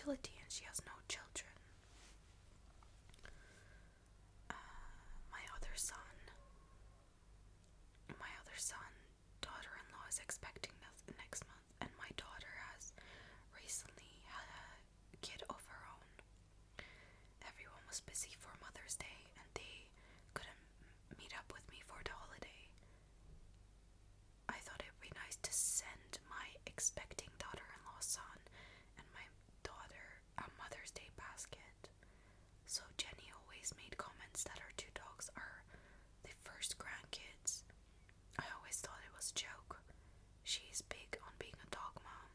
infertility and she has no children. My other son, daughter-in-law is expecting next month, and my daughter has recently had a kid of her own. Everyone was busy for Mother's Day and they couldn't meet up with me for the holiday. I thought it would be nice to send my expecting daughter-in-law son and my daughter a Mother's Day basket. So Jenny always made comments that her two dogs are the first grandkids. I always thought it was a joke. She's big on being a dog mom.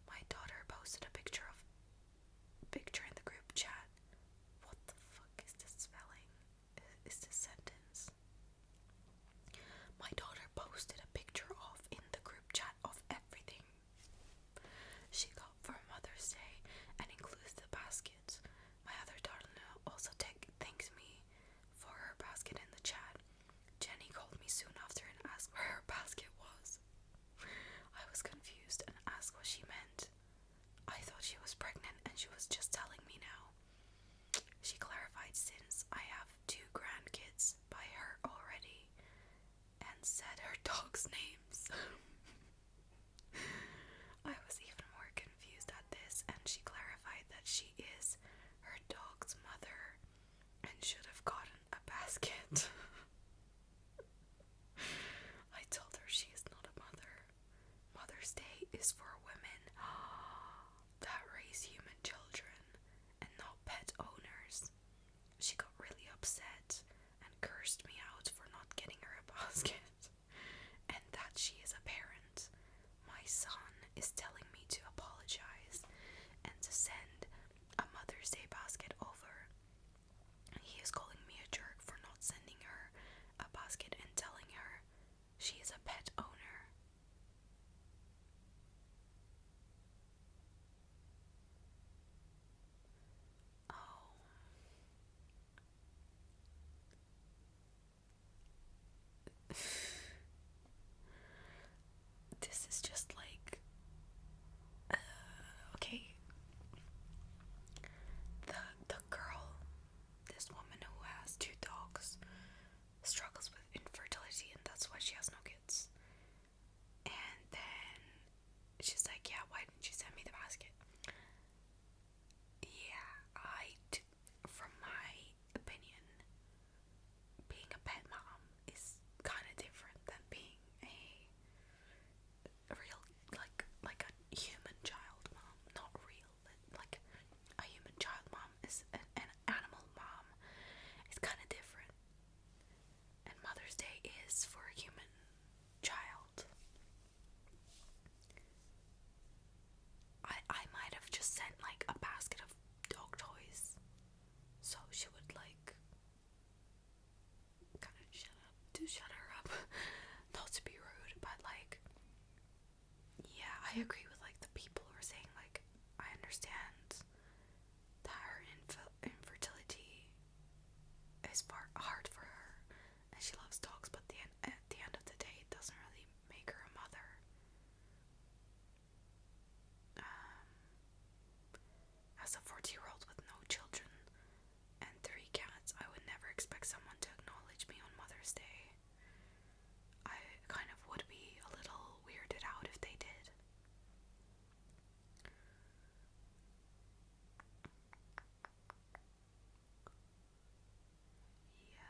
My daughter posted a picture in the group chat. What the fuck is this spelling? Is this sentence? My daughter posted a picture in the group chat of everything she got for Mother's Day and includes the basket. My other daughter also thanks me for her basket in the chat. Jenny called me soon after and asked where her basket was. I was confused and asked what she meant. I thought she was pregnant and she was just telling me now. She clarified since I have 2 grandkids by her already and said her dogs' names. I was even more confused at this, and she clarified that she is her dog's mother and should have gotten a basket. I told her she is not a mother. Mother's Day is for women that raise human children and not pet owners. She got really upset and cursed me out for not getting her a basket, and that she is a parent. My son is telling me to apologize and to send a Mother's Day basket over. He is calling me a jerk for not sending her a basket and telling her she is a pet owner. This is just like, okay, the girl, this woman who has 2 dogs, struggles with infertility and that's why she has no kids. And then she's like, yeah, why didn't you send me the basket? Yeah, from my opinion, being a pet mom is kind of different than being a real, like a human child mom. Not real, like a human child mom is an animal mom. It's kind of different. And Mother's Day is for a human child. I might have just sent like a basket of dog toys, so she would like kind of shut her up. Not to be rude, but like, yeah, I agree with like the people who are saying like, I understand that her infertility is hard for her and she loves dogs, but at the end of the day it doesn't really make her a mother. As a 40-year-old with no children and 3 cats, I would never expect someone to acknowledge me on Mother's Day. I kind of would be a little weirded out if they did. Yeah.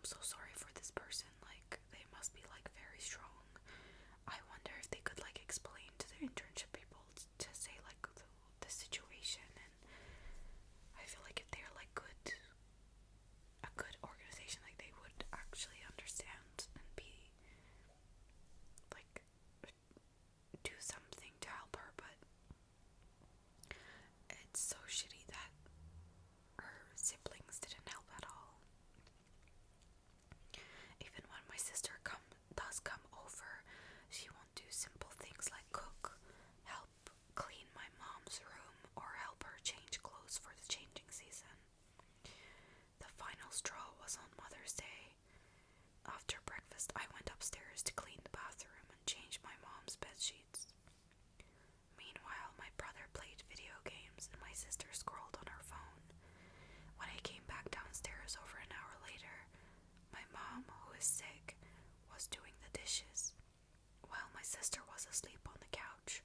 so sorry for this person. Like, they must be like very strong. I wonder if they could like explain to the internship people to say like the situation, and I feel like if they're like a good organization, like they would actually understand and be like do something to help her. But it's so shitty that her siblings didn't help at all. Even when my sister does come over, she won't do simple things like cook, help clean my mom's room, or help her change clothes for the changing season. The final straw was on Mother's Day. After breakfast, I went upstairs to clean the bathroom and change my mom's bedsheets. Meanwhile, my brother played video games and my sister scrolled on her phone. When I came back downstairs over an hour later, my mom, who is sick, was doing the dishes, while my sister was asleep on the couch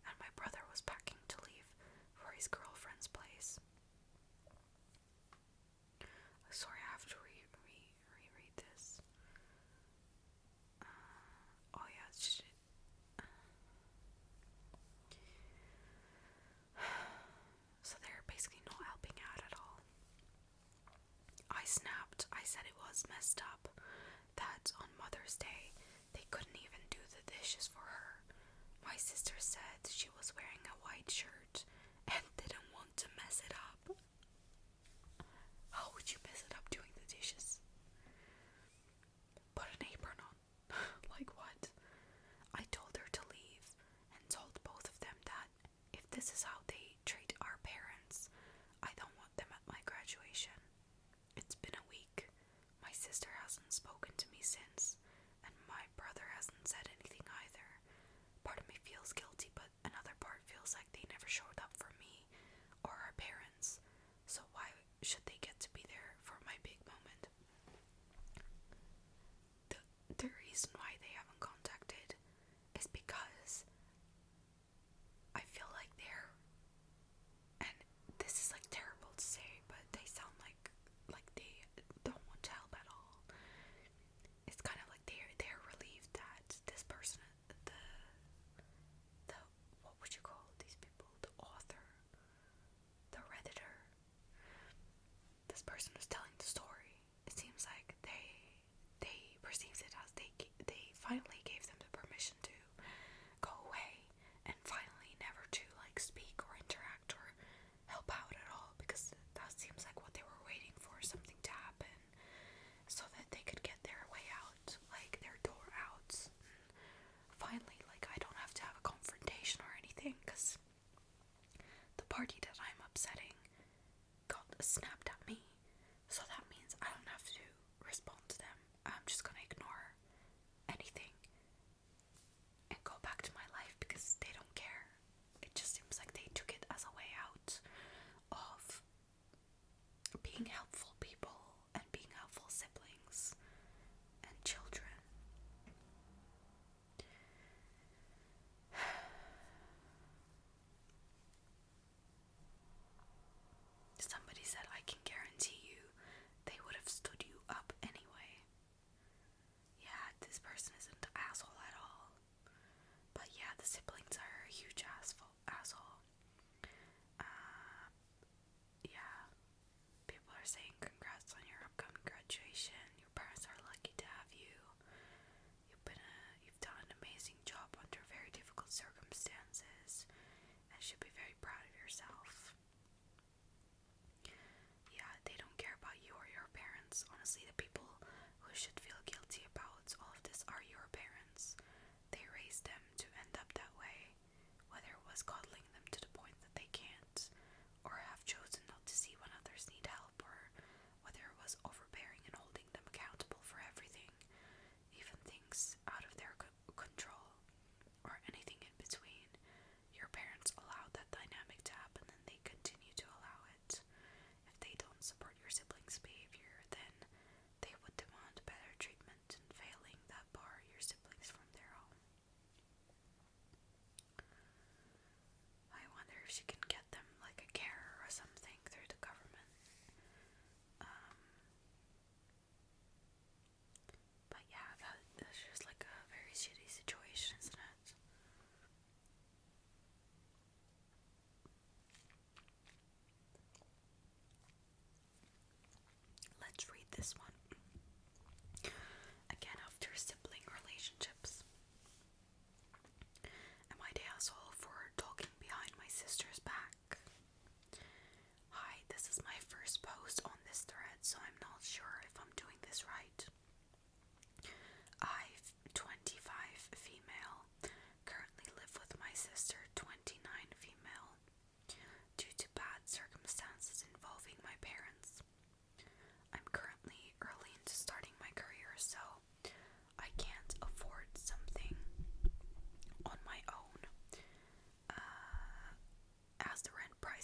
and my brother was packing to leave for his girlfriend's place. Sorry, I have to reread this. Oh yeah, shit. So they're basically not helping out at all. I snapped. I said it was messed up that on Mother's Day they couldn't even do the dishes for her. My sister said she was wearing a white shirt and didn't want to mess it up. How would you mess it up doing the dishes? Put an apron on. Like what? I told her to leave and told both of them that if this is how they treat our parents, I don't want them at my graduation. It's been a week. My sister hasn't spoken to me since, and my brother hasn't said anything either.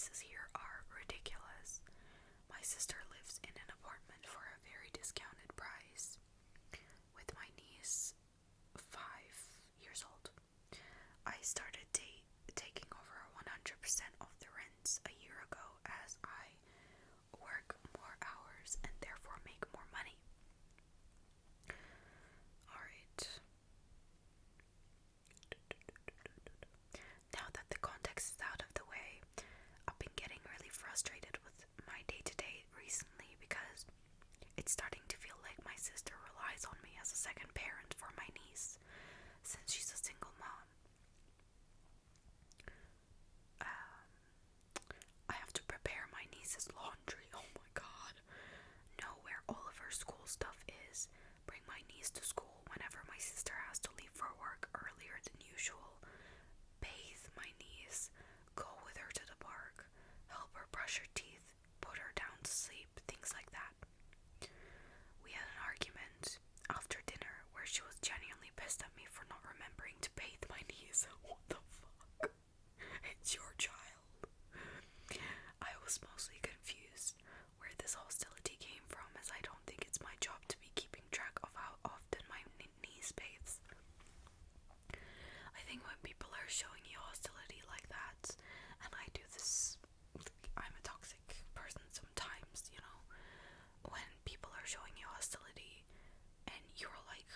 prices here are ridiculous. My sister lives in an apartment for a very discounted price with my niece, 5 years old. I started taking over 100% of the rents a year ago as I work more hours and therefore make more money. Alright. Now that the context is out of the way, I've been getting really frustrated with my day-to-day recently because it's starting to feel like my sister relies on me as a second parent for my niece, since she's a single mom. I have to prepare my niece's laundry, oh my god, know where all of her school stuff is, bring my niece to school whenever my sister has to leave for work earlier than usual, bathe my niece, go with her to the park, help her brush her teeth, put her down to sleep, things like that. We had an argument after dinner where she was genuinely pissed at me for not remembering to bathe my niece. What the fuck? It's your child. I was mostly confused where this hostility came from, as I don't think it's my job to be keeping track of how often my niece bathes. I think when people are showing you hostility like that, and I do this, I'm a toxic person sometimes, you know, when people are showing you hostility and you're like,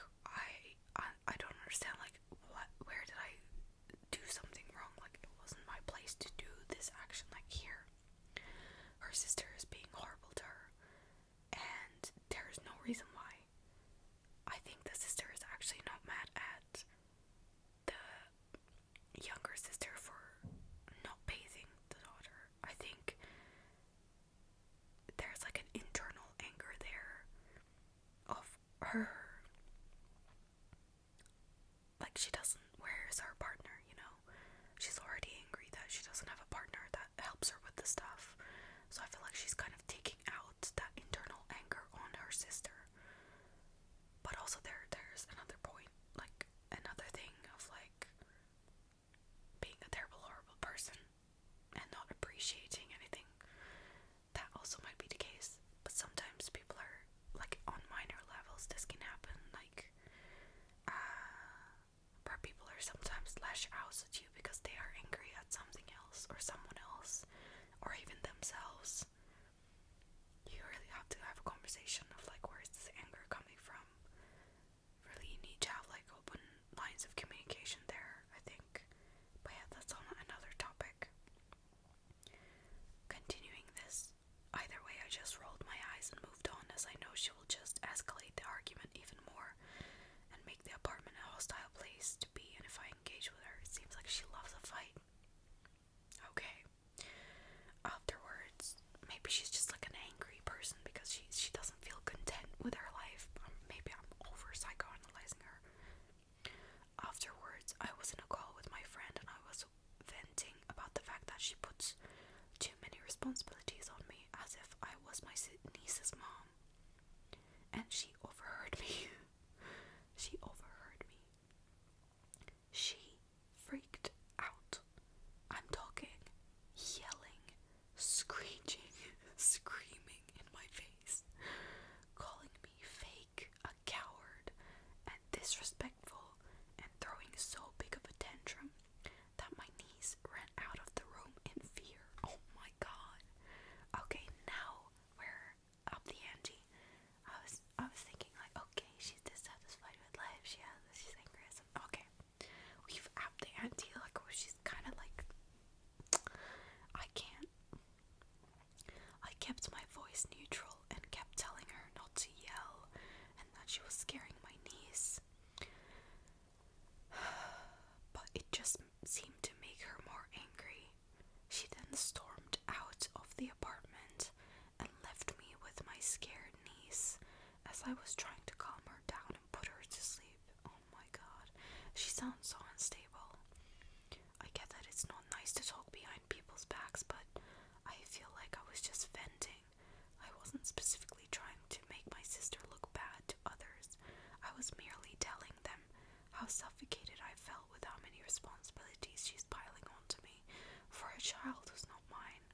I don't understand, like, where did I do something wrong? Like, it wasn't my place to do this action, like, here. Her sister is being horrible to her, and there is no reason why. I think the sister is actually not mad at the younger sister for not bathing the daughter. I think there's like an internal anger there of her, like she doesn't, where is her partner, you know? She's already angry that she doesn't have a partner that helps her with the stuff. So I feel like she's kind of taking out that internal anger on her sister. But also there's another point, like another thing of like being a terrible, horrible person and not appreciating anything. That also might be the case. But sometimes people are like on minor levels, this can happen, like where people are sometimes lash out at you because they are angry at something else or someone else or even themselves. You really have to have a conversation of like, where is this anger coming from? Really need to have like open lines of communication there, I think. But yeah, that's on another topic. Continuing this, either way, I just rolled my eyes and moved on, as I know she will just escalate the argument even more and make the apartment a hostile place to be, and if I engage with her, it seems like she loves a fight. Okay. Afterwards, maybe she's just like an angry person because she doesn't feel content with her life. Maybe I'm over psychoanalyzing her. Afterwards, I was in a call with my friend and I was venting about the fact that she puts too many responsibilities on me, as if I was my niece's mom. And she overheard me. She overheard me. She freaked out. I'm talking yelling, screeching, screaming in my face, calling me fake, a coward, and disrespectful, and throwing so big of a tantrum that my niece ran out of the room in fear. Oh my god. Okay, now we're up the ante. I was thinking like, okay, she's dissatisfied with life, she's angry at something. Okay, we've upped the ante, like, she's kind of like, I kept my voice neutral and kept telling her not to yell and that she was scaring my niece. But it just seemed to make her more angry. She then stormed out of the apartment and left me with my scared niece as I was trying to calm her down and put her to sleep. Oh my god, she sounds so unstable. I get that it's not nice to talk behind people's backs, but I feel like I was just venting. I wasn't specifically trying to make my sister look bad to others. I was merely telling them how suffocated I felt with how many responsibilities she's piling onto me for a child who's not mine.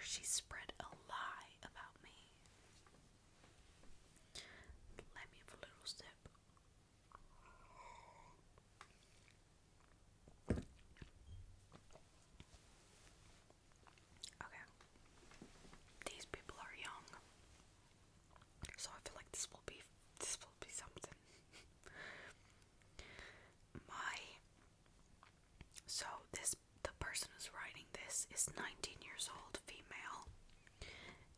she spread a lie about me. Let me have a little sip. Okay. These people are young, so I feel like this will be something. The person who's writing this is 19 years old, female,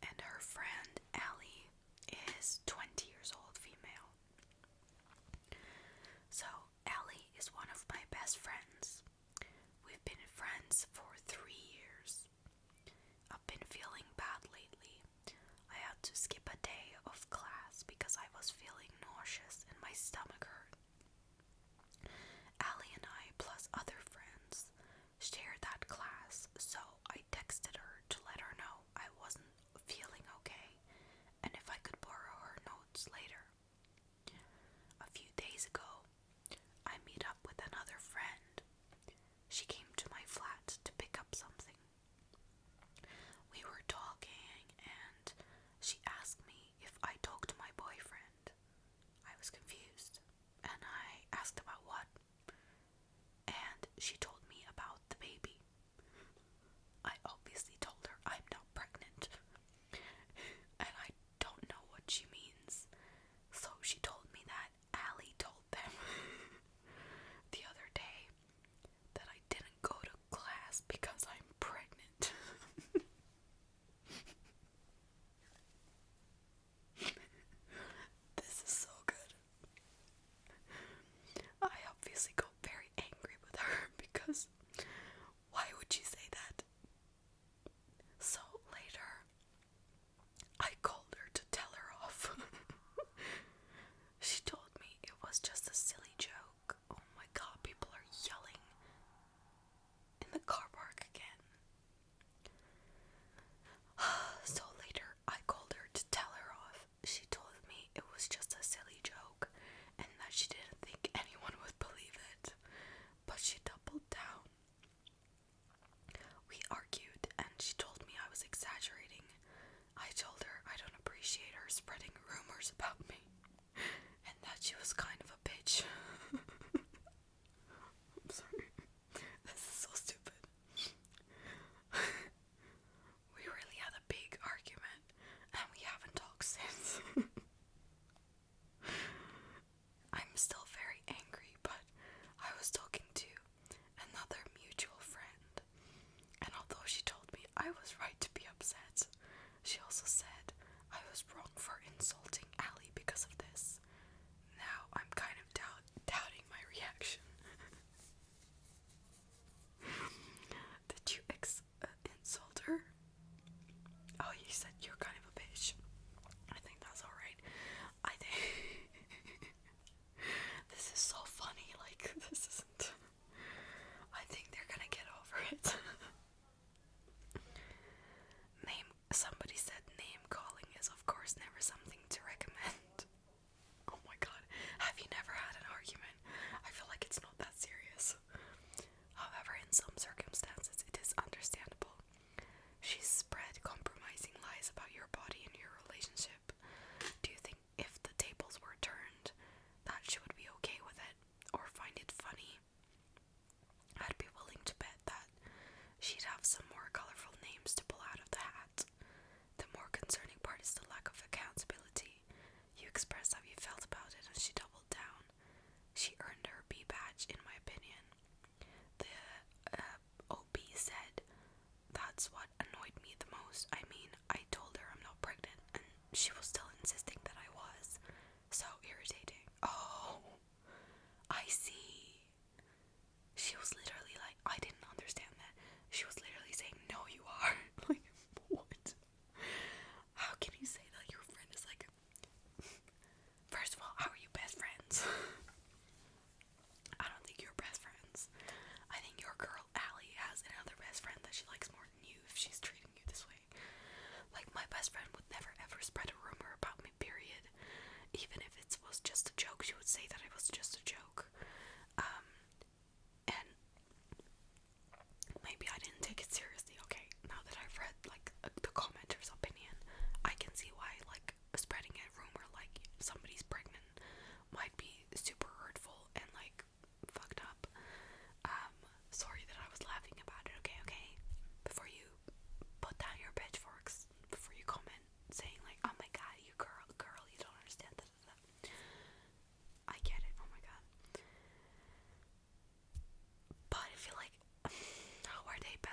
and her friend Allie is 20 years old, female. So Allie is one of my best friends. We've been friends for 3 years. I've been feeling bad lately. I had to skip a day of class because I was feeling nauseous and my stomach hurt. Allie and I, plus other friends, shared that class, so I texted her to let her know I wasn't feeling okay and if I could borrow her notes later. A few days ago, I meet up with another friend. She came to my flat to pick up something. We were talking and she asked me if I talked to my boyfriend. I was confused and I asked about what, and she told me about the baby. I obviously told her I'm not pregnant, and I don't know what she means. So she told me that Allie told them the other day that I didn't go to class because I'm pregnant. This is so good. I obviously got very angry with her because why would she say that? So later, I called her to tell her off. She told me it was just a silly joke. Oh my god, people are yelling in the car park again. So later, I called her to tell her off. She told me it was just a silly joke and that she didn't think anyone would believe it. But she doubled down. We argued and she told me I was exaggerating. I told her I don't appreciate her spreading rumors about me and that she was kind of a bitch. I'm sorry. This is so stupid. We really had a big argument and we haven't talked since. I'm still very angry, but I was talking to another mutual friend, and although she told me I was right to be upset, she also said I was wrong for insulting Allie because of this. Now I'm kind of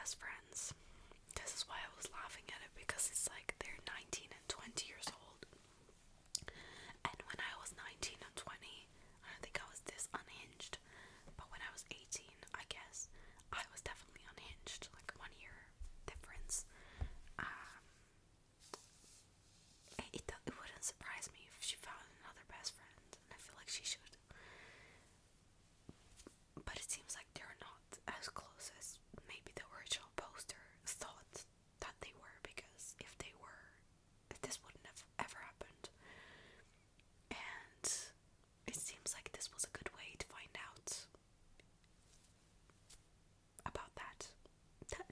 best friends. This is why I was laughing at it, because it's like they're 19 and 20 years old. And when I was 19 and 20, I don't think I was this unhinged. But when I was 18, I guess, I was definitely unhinged. Like 1 year difference. It wouldn't surprise me if she found another best friend. And I feel like she should. But it seems like they're not as close as maybe the original poster thought that they were, because if they were, this wouldn't have ever happened. And it seems like this was a good way to find out about that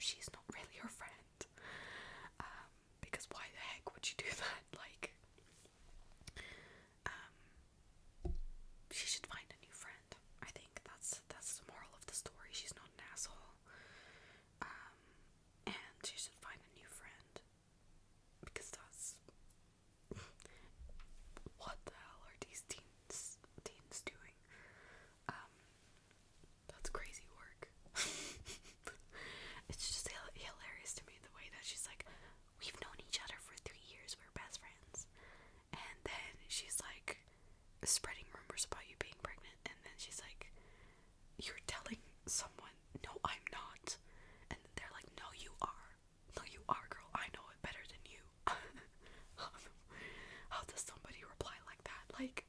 she's not really her friend. Because why the heck would you do that? Like, she should find a new friend. I think that's the moral of the story. She's not an asshole. And she should find a new friend. Because that's... what the hell are these teens doing? That's crazy work. It's just hilarious to me, the way that she's like, we've known each other for 3 years, we're best friends. And then she's like, spreading rumors about you being pregnant, and then she's like, you're telling someone, no, I'm not. And then they're like, no, you are. No, you are, girl. I know it better than you. How does somebody reply like that? Like,